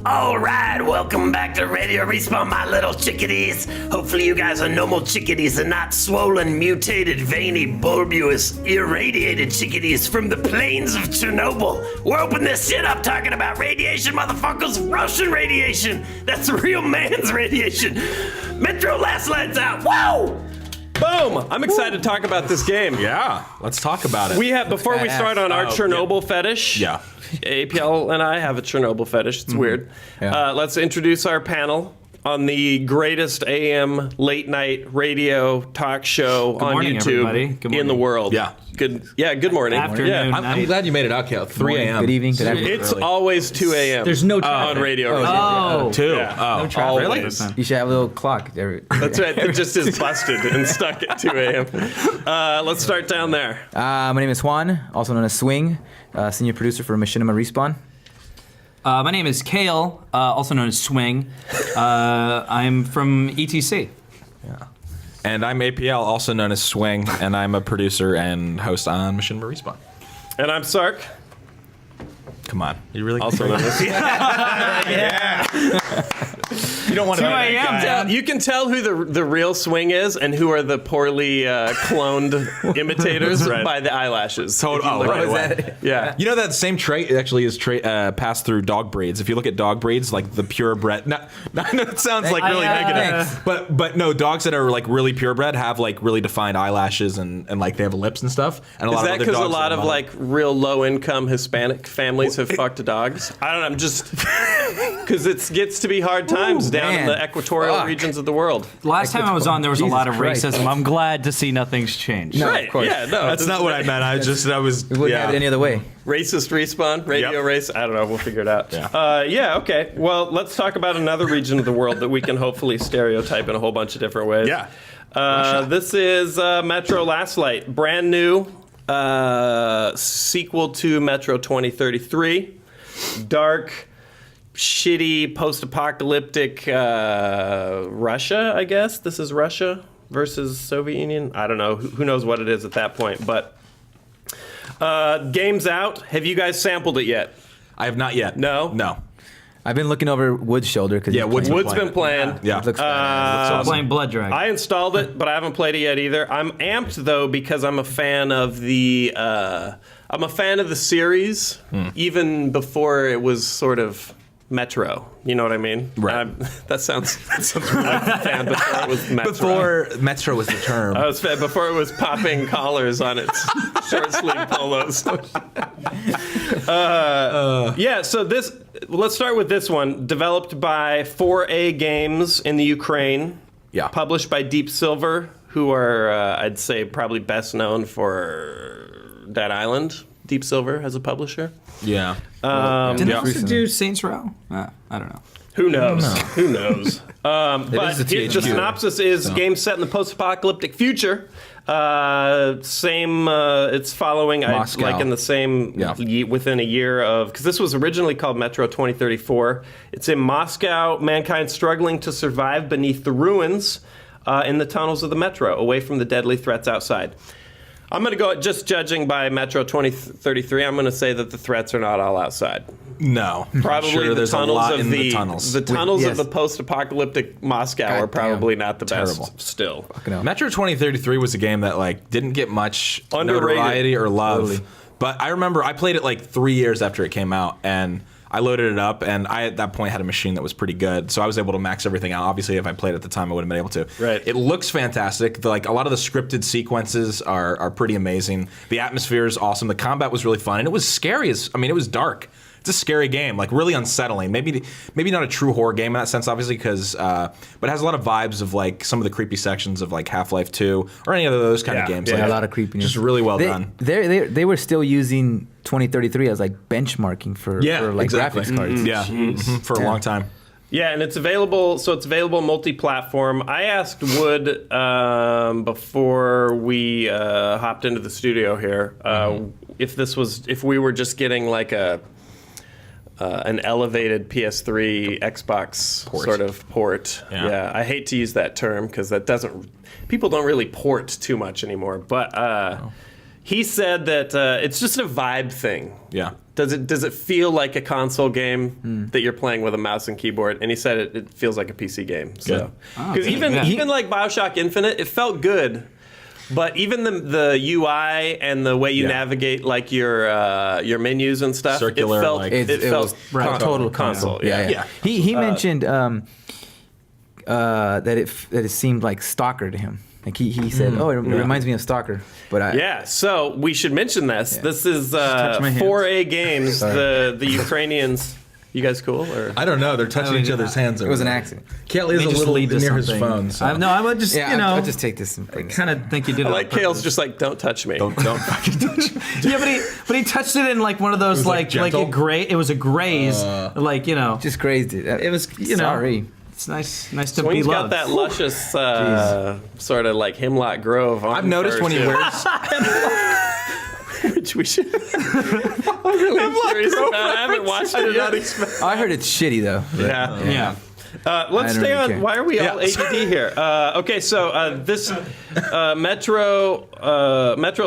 All right, welcome back to Radio Respawn, my little chickadees. Hopefully you guys are normal chickadees and not swollen, mutated, veiny, bulbous, irradiated chickadees from the plains of Chernobyl. We're opening this shit up talking about radiation, motherfuckers. Russian radiation. That's real man's radiation. Metro last lights out. Whoa! Boom! I'm excited to talk about this game. Yeah, let's talk about it. We have, before we start on our Chernobyl fetish. Yeah. APL and I have a Chernobyl fetish. It's weird. Yeah. Let's introduce our panel on the greatest AM late night radio talk show on morning, YouTube everybody. Good morning. in the world. Yeah. Good morning. Afternoon. Yeah. I'm glad you made it out, Kale. 3 a.m. Good evening. Good afternoon. It's always 2 a.m. There's no on traffic. radio. Oh, 2. Yeah. Oh, no traffic. always. Really? You should have a little clock. That's right. It just is busted and stuck at 2 a.m. Let's start down there. My name is Juan, also known as Swing, senior producer for Machinima Respawn. My name is Kale, also known as Swing. I'm from ETC. And I'm APL, also known as Swing, and I'm a producer and host on Machinima Respawn. And I'm Sark. Come on. You really Also known as You don't want to 2 a.m. You can tell who the real Swing is and who are the poorly cloned imitators by the eyelashes. right away. Yeah. You know that same trait actually is passed through dog breeds. If you look at dog breeds, like the purebred, I know it sounds like really negative, but no, dogs that are like really purebred have like really defined eyelashes and like they have lips and stuff. And a Is lot that of other because a dogs lot that of are like real low income Hispanic families have fucked dogs? I don't know. I'm just because it gets to be hard times down in man. the equatorial regions of the world. Last time I was on, there was Jesus a lot of Christ. racism. I'm glad to see nothing's changed. No, Right. of course. Yeah. No. That's not what I meant. I was. We wouldn't have it any other way. Racist respawn, radio race. I don't know. We'll figure it out. Yeah. Okay. Well, let's talk about another region of the world that we can hopefully stereotype in a whole bunch of different ways. Yeah. This is Metro Last Light, brand new sequel to Metro 2033. Dark, shitty, post-apocalyptic Russia. I guess this is Russia versus Soviet Union. I don't know. Who knows what it is at that point? But game's out. Have you guys sampled it yet? I have not yet. No? No. I've been looking over Wood's shoulder. Cause Yeah, he's Wood's playing. Wood's been playing. Yeah. It looks I'm playing Blood Dragon. I installed it, but I haven't played it yet either. I'm amped though because I'm a fan of the series, even before it was sort of Metro. You know what I mean? Right. That sounds really fan before it was Metro. Before Metro was the term. I was fan before it was popping collars on its short sleeve polos. Yeah, so let's start with this one. Developed by 4A Games in the Ukraine. Yeah. Published by Deep Silver, who are, I'd say, probably best known for Dead Island. Deep Silver as a publisher. Yeah. Didn't yeah. they used to do Saints Row? I don't know. Who knows? Who knows? But is a the THQ. synopsis is game set in the post-apocalyptic future. It's following Moscow. like in the same within a year of, because this was originally called Metro 2034. It's in Moscow, mankind struggling to survive beneath the ruins in the tunnels of the metro, away from the deadly threats outside. I'm going to go, just judging by Metro 2033, I'm going to say that the threats are not all outside. No. Probably Sure, the there's a tunnels lot of in the tunnels. The tunnels Yes. of the post-apocalyptic Moscow God are probably damn. not the Terrible. best still. Metro 2033 was a game that like didn't get much Underrated. notoriety or love. Totally. But I remember I played it like 3 years after it came out, and I loaded it up, and I at that point had a machine that was pretty good, so I was able to max everything out. Obviously, if I played at the time, I wouldn't have been able to. Right. It looks fantastic. Like a lot of the scripted sequences are pretty amazing. The atmosphere is awesome. The combat was really fun, and it was scary. It was dark. It's a scary game, like really unsettling. Maybe not a true horror game in that sense, obviously, because but it has a lot of vibes of like some of the creepy sections of like Half-Life 2 or any of those kind of games. Yeah. Like, a lot of creepiness. Just really well done. They were still using 2033 as like benchmarking for like exactly. graphics cards. Yeah, for a long time. Yeah, and it's available multi-platform. I asked Wood before we hopped into the studio here if we were just getting like an elevated PS3 Xbox sort of port. Yeah. I hate to use that term because people don't really port too much anymore. But he said that it's just a vibe thing. Yeah. Does it feel like a console game that you're playing with a mouse and keyboard? And he said it feels like a PC game. So because even like BioShock Infinite, it felt good. But even the UI and the way you navigate like your menus and stuff, Circular, it felt like- it felt was total console. Yeah. He mentioned that it seemed like Stalker to him. Like he said, it reminds me of Stalker. But Yeah, so we should mention this. Yeah. This is touch my hands. 4A Games, Sorry. the Ukrainians. You guys cool? Or? I don't know. They're touching each other's hands. it was an accident. Kale is Let me a just little lead to near his something. phone. So. No, I would just, Yeah, you know, I'll just take this and bring this. kind of think you did I it. like on Kale's purpose. just like, don't touch me. Don't fucking touch me. Yeah, but he touched it in like one of those like gentle? it was a graze, like, you know. Just grazed it. It was, you know. Sorry. It's nice to Swing's be got loved. that luscious sort of like Hemlock Grove on I've noticed her, when he too. wears. Which we should. I'm really curious about. I haven't watched it yet. I heard it's shitty though. Yeah. Yeah. Let's I don't stay really on. care. Why are we all Yeah. ADD here? Okay, so this Metro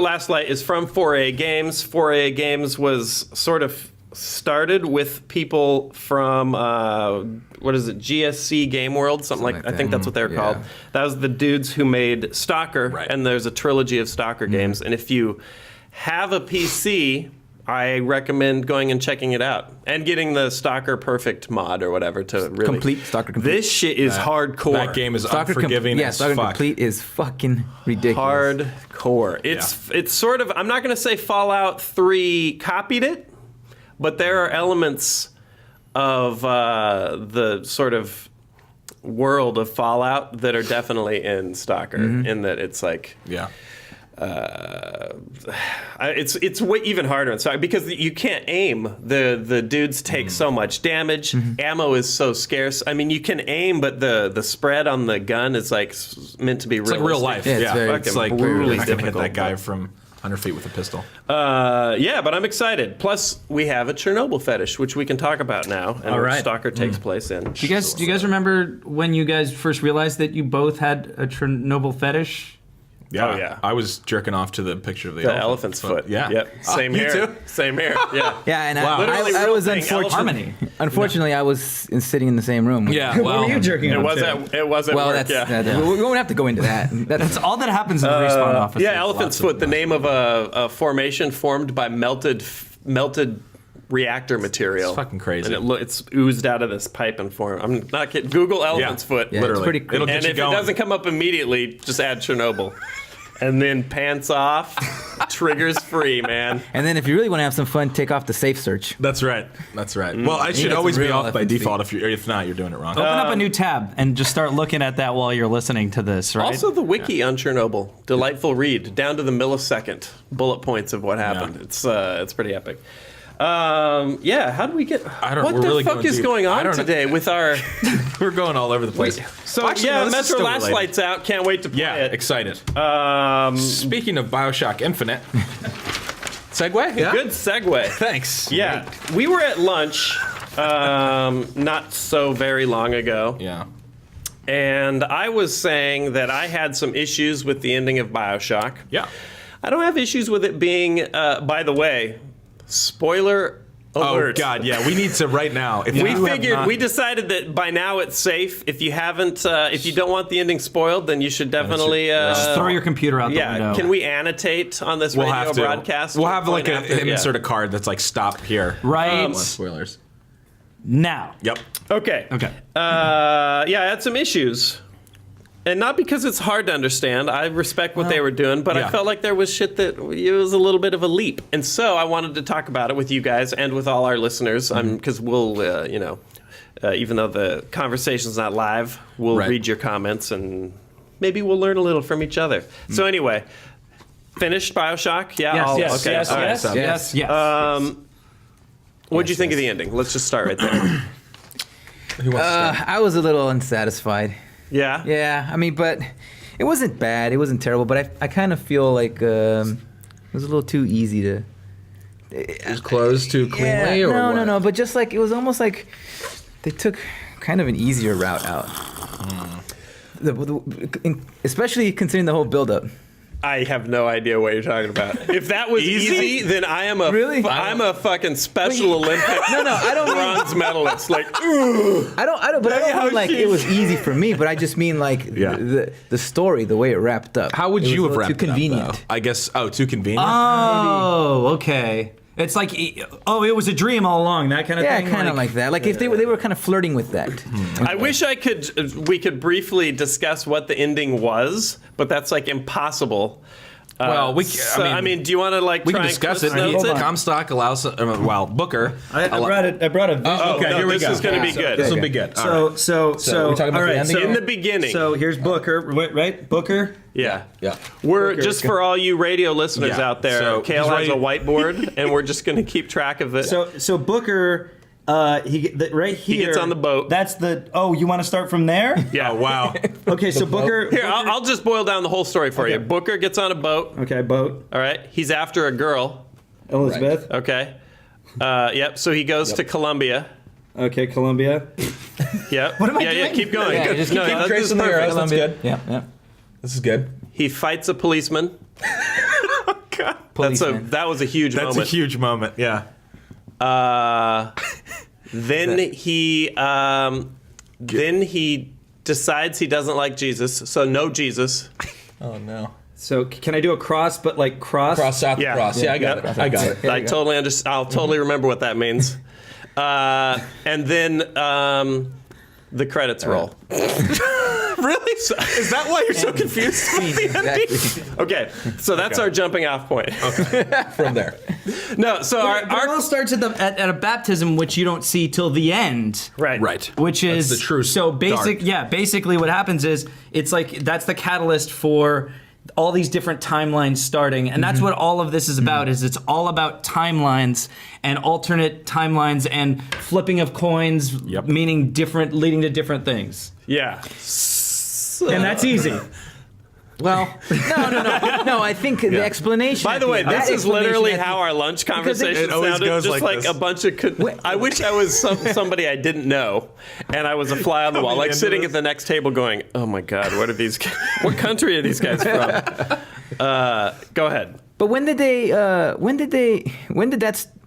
Last Light is from 4A Games. 4A Games was sort of started with people from what is it, GSC Game World, something like I that. think that's what they were Yeah. called. That was the dudes who made Stalker, Right. and there's a trilogy of Stalker games. And if you have a PC, I recommend going and checking it out and getting the Stalker Perfect mod or whatever to really Complete Stalker Complete. This shit is hardcore. That game is unforgiving yeah, as Stalker fuck. Complete is fucking ridiculous. Hardcore. It's sort of, I'm not going to say Fallout 3 copied it, but there are elements of the sort of world of Fallout that are definitely in Stalker, in that it's like Yeah. it's way even harder in Stalker because you can't aim. The dudes take so much damage. Ammo is so scarce. I mean, you can aim, but the spread on the gun is like meant to be It's like real life. Yeah, it's very- It's like brutally I can hit difficult. that guy from 100 feet with a pistol. Yeah, but I'm excited. Plus, we have a Chernobyl fetish, which we can talk about now, and All which right. Stalker takes place in. Do you guys remember when you guys first realized that you both had a Chernobyl fetish? Yeah. Oh, yeah. I was jerking off to the picture of the The elephant's foot. Yeah. Yep. Same you here. too? Same here. Yeah. Yeah, and Wow. Literally I real was thing, unfortunate. Harmony. Unfortunately, I was sitting in the same room. Yeah. Well, jerking It was at Well, work. that's Yeah. we won't have to go into that. That's all that happens in the respawn office. Yeah, elephant's foot. The name of a formation formed by melted reactor material. It's fucking crazy. And it's oozed out of this pipe and form. I'm not kidding. Google elephant's foot. Yeah, literally. it's pretty It'll creepy. get And you if going. it doesn't come up immediately, just add Chernobyl. And then pants off, triggers free, man. And then if you really want to have some fun, take off the safe search. That's right. That's right. Well, I should got always some be real off by elephant default. If not, you're doing it wrong. Open up a new tab and just start looking at that while you're listening to this, right? Also, the wiki on Chernobyl, delightful read, down to the millisecond bullet points of what happened. Yeah. It's pretty epic. Yeah, how do we get? I don't- What we're the really fuck going is deep. going I on don't know. today with our? We're going all over the place. So Actually, yeah, no, this is Metro still Last related. Light's out. Can't wait to play Yeah, it. excited. Speaking of Bioshock Infinite, segue? Yeah. Good segue. Thanks. Yeah, we were at lunch not so very long ago. Yeah. And I was saying that I had some issues with the ending of Bioshock. Yeah. I don't have issues with it being, by the way, spoiler alert. Oh God, yeah. We need to right now. If We you have figured, not- we decided that by now it's safe. If you haven't, if you don't want the ending spoiled, then you should definitely. Just throw your computer out the Yeah, window. can we annotate on this We'll radio have to. broadcast? We'll have like Point after? insert a card that's like stop here. Right Spoilers. now. Yep. Okay. Okay. Yeah, I had some issues. And not because it's hard to understand. I respect what they were doing, but yeah. I felt like there was shit that it was a little bit of a leap. And so I wanted to talk about it with you guys and with all our listeners, because we'll, even though the conversation's not live, we'll Right. read your comments and maybe we'll learn a little from each other. So anyway, finished Bioshock? Yeah. Yes, okay. yes, all right. yes, so- yes, yes. What'd you think of the ending? Let's just start right there. Who wants to start? I was a little unsatisfied. Yeah? Yeah, I mean, but it wasn't bad. It wasn't terrible. But I kind of feel like it was a little too easy to. It was closed too cleanly, Yeah, or no, what? no, no. But just like it was almost like they took kind of an easier route out. Especially considering the whole buildup. I have no idea what you're talking about. If that was easy, then I am a Really? I'm a fucking Special Olympic No, I don't mean, bronze medalist. Like, ooh. I don't mean like it was easy for me, but I just mean like the story, the way it wrapped up. How would It was you a have little wrapped too it up, convenient. though? I guess. Oh, too convenient. Oh, okay. It's like, oh, it was a dream all along, that kind of Yeah, thing. kind of like that. Like if they were kind of flirting with that. I wish we could briefly discuss what the ending was, but that's like impossible. Well, I mean, do you want to like we try can and discuss it. Cliff Notes it? Comstock allows. Well, Booker. I brought a visual. Okay, no, here we this go. is going to be good. This will be good. All right. So we're talking about all the right, ending? In the beginning. So here's Booker, right? Booker. Yeah. Yeah. We're just for all you radio listeners Yeah. out there. So Kale he's has a ready- whiteboard, and we're just going to keep track of it. So Booker, right here. He gets on the boat. That's the. Oh, you want to start from there? yeah. Oh, wow. Okay, so Booker. Here, I'll just boil down the whole story for you. Booker gets on a boat. Okay, boat. All right. He's after a girl. Elizabeth. Okay. Yep. So he goes to Colombia. Okay, Columbia. Yep. What am I yeah, doing? Yeah. Keep going. Yeah, just keep this is tracing the perfect. arrows. That's good. Yeah. This is good. He fights a policeman. God. Policeman. That was a huge That's moment. a huge moment. Yeah. Then he decides he doesn't like Jesus, so no Jesus. Oh no. So can I do a cross, but like cross? Cross out the Yeah. cross. Yeah, I got Yep. it. I got it. I totally understand. I'll totally remember what that means. And then the credits roll. Really? Is that why you're so confused? Exactly. Okay, so that's our jumping off point. From there. No, so It all starts at a baptism, which you don't see till the end. right. Which is the true so basic. dark. Yeah, basically what happens is it's like that's the catalyst for all these different timelines starting, and that's what all of this is about. Is it's all about timelines and alternate timelines and flipping of coins, Yep. meaning different, leading to different things. Yeah. And that's easy. Well, no. I think the explanation. By the way, that this is literally explanation, how our lunch conversation it always sounded. goes Just like like this. a bunch of. I wish I was somebody I didn't know, and I was a fly on the wall, like into sitting this. at the next table, going, "Oh my God, what are these? What country are these guys from?" Go ahead. But when did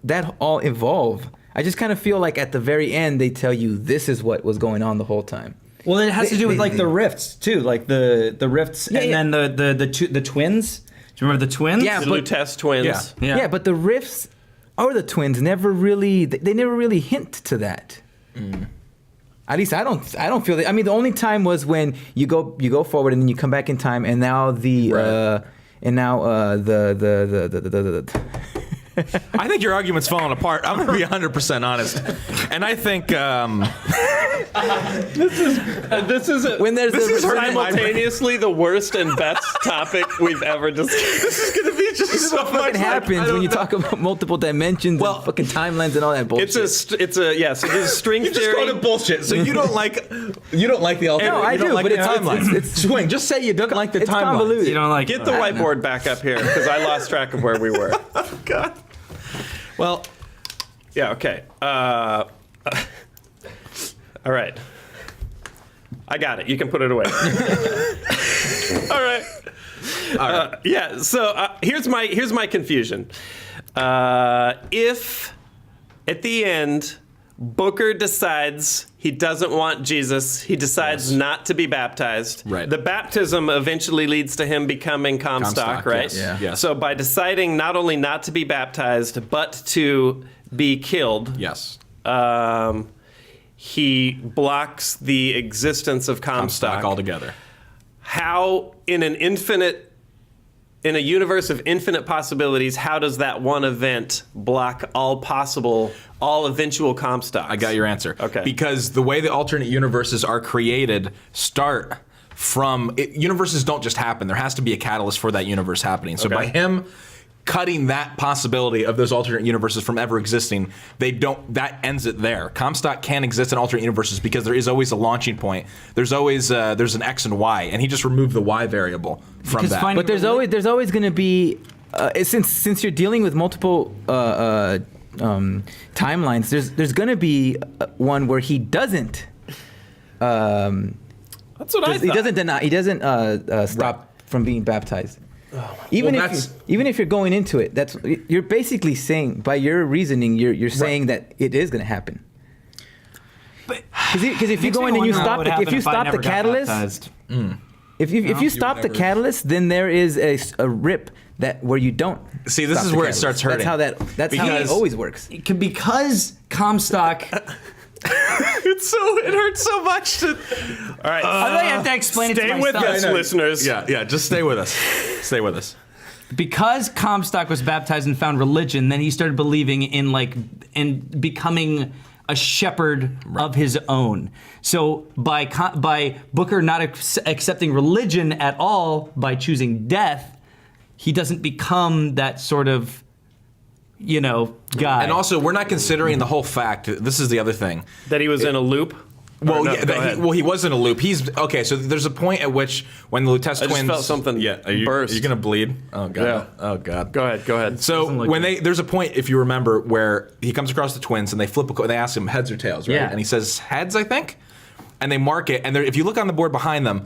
that all evolve? I just kind of feel like at the very end they tell you this is what was going on the whole time. Well, it has to do with like the rifts too, like the rifts, and yeah. then the twins. Do you remember the twins? Yeah, The but- Lutece twins. Yeah. Yeah, but the rifts or the twins never really hint to that. At least I don't feel that. I mean, the only time was when you go forward and then you come back in time, and now the I think your argument's falling apart. I'm going to be 100% honest. And I think This is When there's This a- is hurting my simultaneously the worst and best topic we've ever discussed. this is going to be just this is so what much fucking happens when you talk about multiple dimensions and fucking timelines and all that bullshit. So this is string You just theory. called it bullshit. So you don't like the alternate. No, I you don't do, like but the it's- timeline. it's- Swing. Just say you don't like the it's timeline. convoluted. You don't like Get the whiteboard back up here because I lost track of where we were. God. Well, Yeah. Okay. All right. I got it. You can put it away. All right. Yeah. So here's my confusion. If at the end Booker decides he doesn't want Jesus, he decides not to be baptized. Right. The baptism eventually leads to him becoming Comstock, right? yes. Yeah. Yes. So by deciding not only not to be baptized but to be killed, yes. he blocks the existence of Comstock. altogether. How in a universe of infinite possibilities, how does that one event block all eventual Comstocks? I got your answer. Okay. Because the way the alternate universes are created start from universes don't just happen. There has to be a catalyst for that universe happening. So Okay. by him cutting that possibility of those alternate universes from ever existing, that ends it there. Comstock can exist in alternate universes because there is always a launching point. There's always there's an X and Y, and he just removed the Y variable from Because that. finding- But there's always going to be since you're dealing with multiple timelines. There's going to be one where he doesn't. That's what I thought. He doesn't stop from being baptized. Even Well, if you're going into it, you're basically saying, by your reasoning, you're saying that it is going to happen. Because if you go in and you stop the catalyst, if you stop the catalyst, then there is a rip where you don't. See, this stop is the where it catalyst. starts hurting. That's how it always works. Because Comstock. It hurts so much. All right, I really have to explain it to stay with myself. us, listeners. Yeah, just stay with us. Stay with us. Because Comstock was baptized and found religion, then he started believing in becoming a shepherd of his own. So by Booker not accepting religion at all, by choosing death, he doesn't become that sort of, guy. And also, we're not considering the whole fact. This is the other thing. That he was in a loop. Well, Or no, yeah, go ahead. he was in a loop. He's okay. So there's a point at which when the Lutece I twins just felt something Are burst. you gonna bleed? Oh god. Yeah. Oh god. Go ahead. So there's a point, if you remember, where he comes across the twins and they flip a coin. They ask him heads or tails, right? Yeah. And he says heads, I think. And they mark it. And if you look on the board behind them,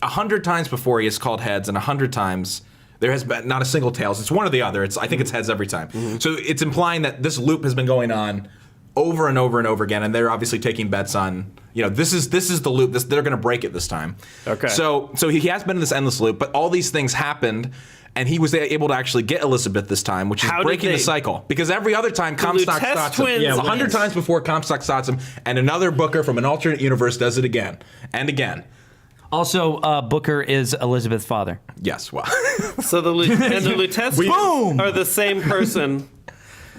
100 times before he has called heads, and 100 times there has been not a single tails. It's one or the other. I think it's heads every time. Mm-hmm. So it's implying that this loop has been going on over and over and over again, and they're obviously taking bets on, this is the loop. They're going to break it this time. Okay. So he has been in this endless loop, but all these things happened, and he was able to actually get Elizabeth this time, which is How did breaking the they- cycle. Because every other time Comstock Lutece stops him. twins- Yeah, Yeah, 100 wins. times before Comstock stops him, and another Booker from an alternate universe does it again and again. Also, Booker is Elizabeth's father. Yes, well. So the Lutece Boom! are the same person.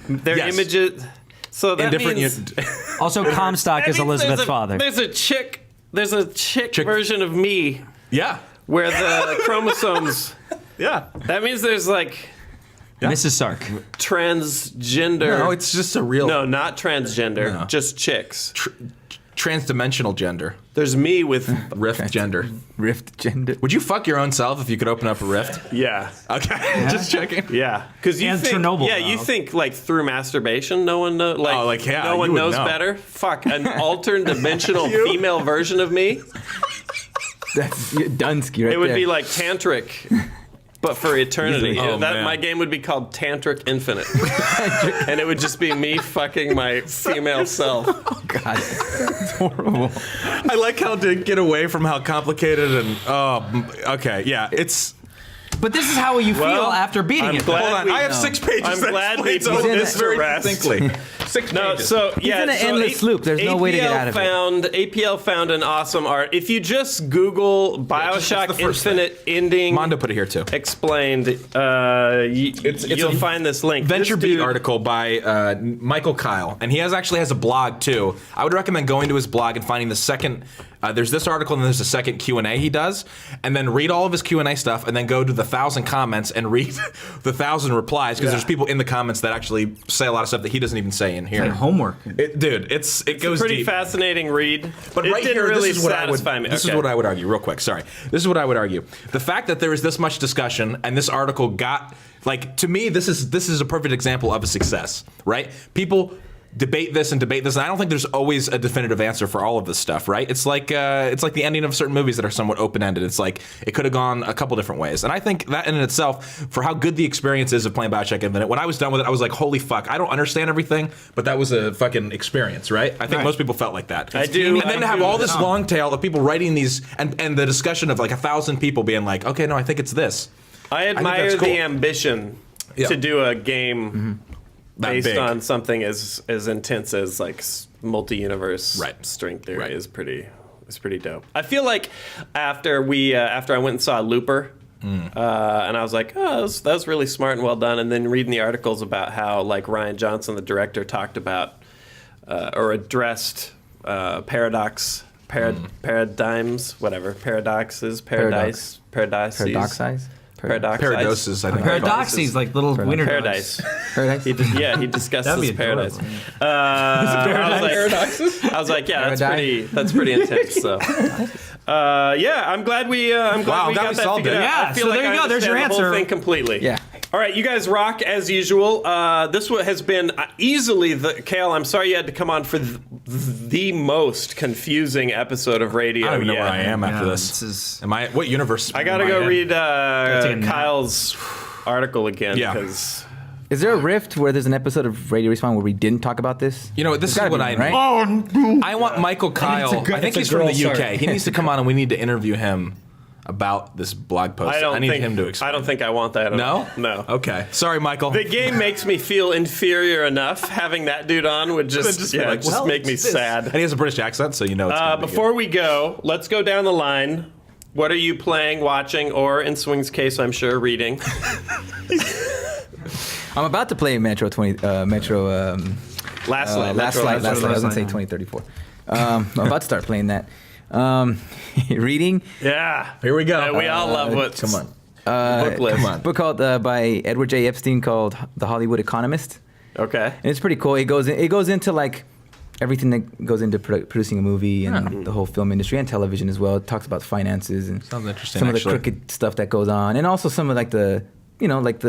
Their Yes. images. So that in different means, Also, Comstock that is means Elizabeth's there's father. There's a chick version of me Yeah. where the chromosomes. Yeah. That means there's like Mrs. Sark. transgender. No, it's just a real No, not transgender. No. Just chicks. transdimensional gender. There's me with Rift gender. Rift gender. Would you fuck your own self if you could open up a rift? yeah. Okay, just checking. Yeah, because you And think Chernobyl, Yeah, you though. think like through masturbation, no one knows. Oh, like, yeah, no you one would knows know. better. Fuck, an alternate dimensional female version of me. That's Dunsky right It would there. be like tantric, but for eternity. Oh, man. My game would be called Tantric Infinite, and it would just be me fucking my female self. God, it's horrible. I like how to get away from how complicated and okay, yeah, it's. But this is how you feel Well, after beating I'm it. glad Hold on, we- I have 6 pages. I'm that glad we explains all put this this very to rest. distinctly. 6 No, pages. so yeah, in an so endless loop. There's no way to get out of it. APL found an awesome art. If you just Google Bioshock the first Infinite ending Mondo put it here too. explained, It's you'll a find this link. Venture This Beat dude- article by Michael Kyle, and he actually has a blog too. I would recommend going to his blog and finding the second. There's this article and there's a second Q&A he does, and then read all of his Q&A stuff, and then go to the 1,000 comments and read the 1,000 replies because Yeah. there's people in the comments that actually say a lot of stuff that he doesn't even say in here. Like homework. It goes Pretty deep. fascinating read, But it right didn't here, really this is what I would. satisfy me. This Okay. is what I would argue, real quick. Sorry, this is what I would argue. The fact that there is this much discussion and this article got to me, this is a perfect example of a success, right? People debate this, and I don't think there's always a definitive answer for all of this stuff, right? It's like the ending of certain movies that are somewhat open-ended. It's like it could have gone a couple different ways, and I think that in itself, for how good the experience is of playing Bioshock Infinite, when I was done with it, I was like, holy fuck, I don't understand everything, but that was a fucking experience, right? I think most people felt like that. I do. And then to have all this long tail of people writing these, and the discussion of like 1,000 people being like, okay, no, I think it's this. I admire that's cool. the ambition Yeah. to do a game That based big. on something as intense as like multi-universe Right. string theory Right. is pretty dope. I feel like after I went and saw Looper, and I was like, oh, that was really smart and well done. And then reading the articles about how like Rian Johnson, the director, talked about or addressed paradoxes, paradises. Paradoses, I think. Paradoxes, like little winter Paradise. Paradise. He discusses That'd be paradise. adorable. I was like, yeah, Paradise. that's pretty intense. So, yeah, I'm glad we glad got we that solved figured it. out. Yeah, I feel so like there you I go, there's your understand the whole answer. thing completely. Yeah. All right, you guys rock as usual. This has been easily Kale. I'm sorry you had to come on for the most confusing episode of radio. I don't even know yet. where I am after this. Am I? What universe? I gotta go read Kyle's article again. Yeah. Because Is there a rift where there's an episode of Radio Respawn where we didn't talk about this? You know, this is There's what gotta I be, need. right? I want Michael Kyle. I think he's from the UK. He needs to come on and we need to interview him about this blog post. I need him to explain. I don't think I want that. No? No. Okay. Sorry, Michael. The game makes me feel inferior enough. Having that dude on would just make me sad. And he has a British accent, so you know it's gonna be Before we go, let's go down the line. What are you playing, watching, or in Swing's case, I'm sure, reading? I'm about to play Metro 20. Last Light. Last Light. I was gonna say 2034. I'm about to start playing that. Reading. Yeah. Here we go. Yeah, we all love what's Come on. book list. Come on. Book called by Edward J. Epstein called The Hollywood Economist. Okay. And it's pretty cool. It goes into like everything that goes into producing a movie and the whole film industry and television as well. It talks about finances and Sounds interesting, some of the actually. crooked stuff that goes on, and also some of like the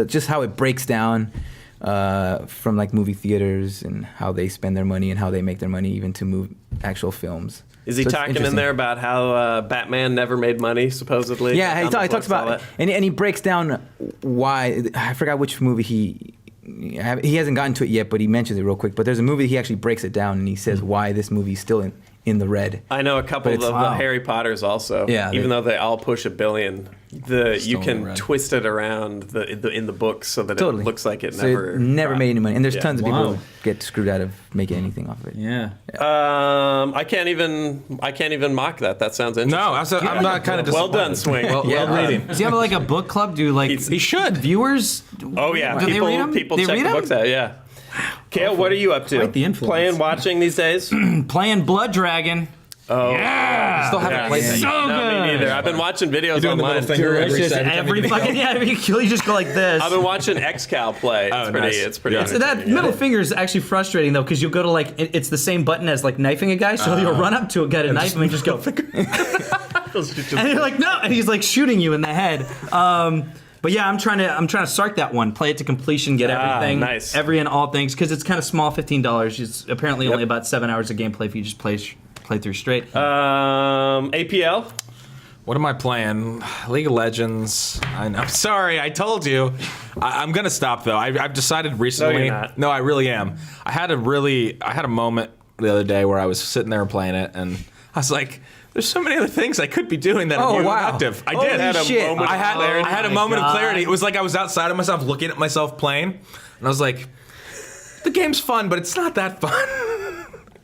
just how it breaks down from like movie theaters and how they spend their money and how they make their money even to actual films. Is he So it's talking in interesting. there about how Batman never made money, supposedly? Yeah, he Comic talks books, all about that? and he breaks down why. I forgot which movie he hasn't gotten to it yet, but he mentions it real quick. But there's a movie he actually breaks it down and he says why this movie's still in the red. I know a couple of But it's- the Harry Potters also. Yeah, even though they all push $1 billion, you in can the red. twist it around in the books so that Totally. it looks like it So never made any money, and there's Yeah. tons of Wow. people who get screwed out of making anything off of it. Yeah. I can't even mock that. That sounds interesting. No, I'm not kind of Well disappointed. done, Swing. Well reading. Does he have like a book club? Do like He should. viewers? Oh yeah, Do they read 'em? people They check read the 'em? books out. Yeah. Kale, what are you up to? Quite the influence. Playing, watching these days? Playing Blood Dragon. Oh, Yeah. Still haven't played that. So no, good. me neither. I've been watching videos doing the online. middle finger It's every just time every you fucking you just go like this. I've been watching XCal play. It's Oh, pretty. nice. It's pretty. Yeah. So that entertaining, middle yeah. finger is actually frustrating though, because you'll go to like it's the same button as like knifing a guy, so you'll run up to a guy to knife him and just go, and you're like no, and he's like shooting you in the head. But yeah, I'm trying to start that one, play it to completion, get everything, nice. every and all things, because it's kind of small, $15. It's apparently only about 7 hours of gameplay if you just play through straight. APL. What am I playing? League of Legends. I'm sorry, I told you. I'm gonna stop though. I've decided recently. No, you're not. No, I really am. I had a moment the other day where I was sitting there and playing it, and I was like, "There's so many other things I could be doing that are more productive." I Holy did. shit. I had a my moment of God. clarity. It was like I was outside of myself, looking at myself playing, and I was like, "The game's fun, but it's not that fun."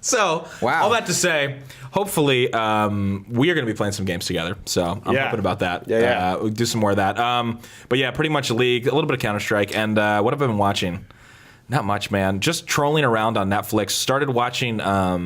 So, Wow. all that to say, hopefully, we are going to be playing some games together. So, I'm Yeah. hoping about that. Yeah. We'll do some more of that. But yeah, pretty much League, a little bit of Counter-Strike, and what have I been watching? Not much, man. Just trolling around on Netflix. Started watching, I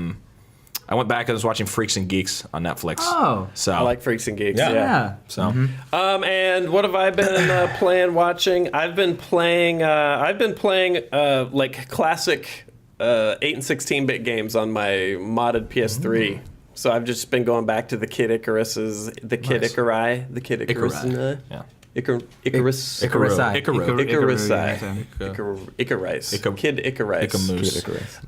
went back and was watching Freaks and Geeks on Netflix. Oh. So, I like Freaks and Geeks. yeah. so. And what have I been playing, watching? I've been playing like classic 8 and 16-bit games on my modded PS3. So I've just been going back to the Kid Icarus's, the Kid Nice. Icarai, the Kid Icarus, Yeah. Icarus, Icarus. Icarus, Kid Icarus. Icamoose.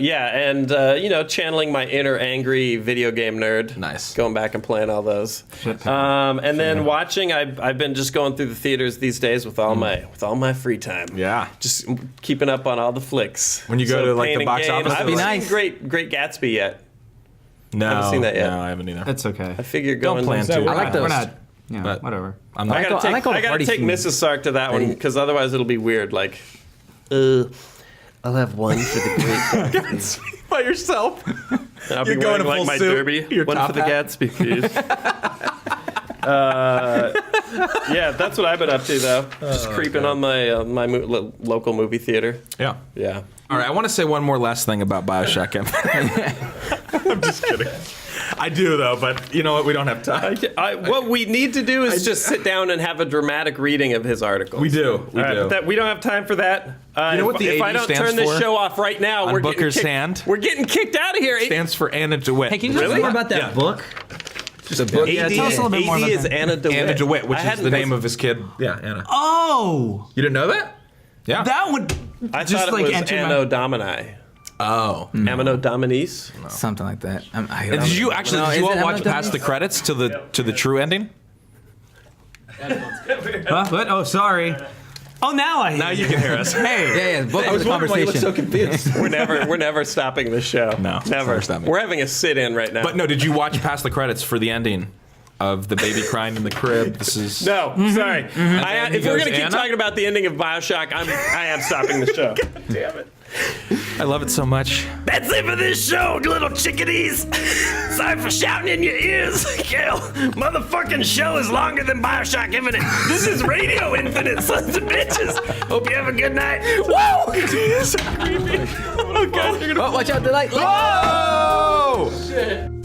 Yeah, and channeling my inner angry video game nerd. Nice. Going back and playing all those. And then watching. I've been just going through the theaters these days with all my free time. Yeah. Just keeping up on all the flicks. When you go to, like, the painting box games. office, I that'd haven't be seen nice. Great Gatsby yet. No. Haven't seen that yet. No, I haven't either. That's okay. I figure Don't going. plan to. I like those. We're not. Yeah, But- whatever. I'm not. I gotta I like all the take party scenes. Mrs. Sark to that one because otherwise it'll be weird. Like, I'll have one for the Great Gatsby. by yourself. I'll You're be going wearing in like full my suit, derby. your One top for the hat. Gatsby, please. Yeah, that's what I've been up to though. Just creeping on my local movie theater. Yeah. Yeah. All right, I want to say one more last thing about Bioshock Infinite. I'm just kidding. I do, though, but you know what? We don't have time. What we need to do is just sit down and have a dramatic reading of his article. We do. We do. But we don't have time for that. You know what the if I AD don't stands turn this for? show off right now, On we're Booker's getting hand? We're getting kicked out of here. Stands for Anna DeWitt. Hey, can you tell me more about that Yeah. book? The book. Yeah, tell us a little bit more AD about is that. Anna DeWitt. Anna DeWitt, which I is hadn't- the name of his kid. Yeah, Anna. Oh, You didn't know that? Yeah. that would I just thought it like was enter Anno my... Domini. Oh. Anno Dominis. Something like that. And did you actually? No, Did you is all it watch Emma past the credits to the true ending? Huh? What? Oh, sorry. Oh, now I. Now you can hear us. Hey. Yeah, book was a conversation. confused. We're never stopping the show. No, never. never stopping. We're having a sit-in right now. But no, did you watch past the credits for the ending of the baby crying in the crib? This is No, sorry. then If he we're goes, gonna keep Anna? talking about the ending of Bioshock, I am stopping the show. God damn it. I love it so much. That's it for this show, little chickadees. Sorry for shouting in your ears. Gail, motherfucking show is longer than Bioshock Infinite. This is Radio Infinite, sons of bitches. Hope you have a good night. Whoa! Oh god, you're gonna Oh, watch out, the light. Oh! shit.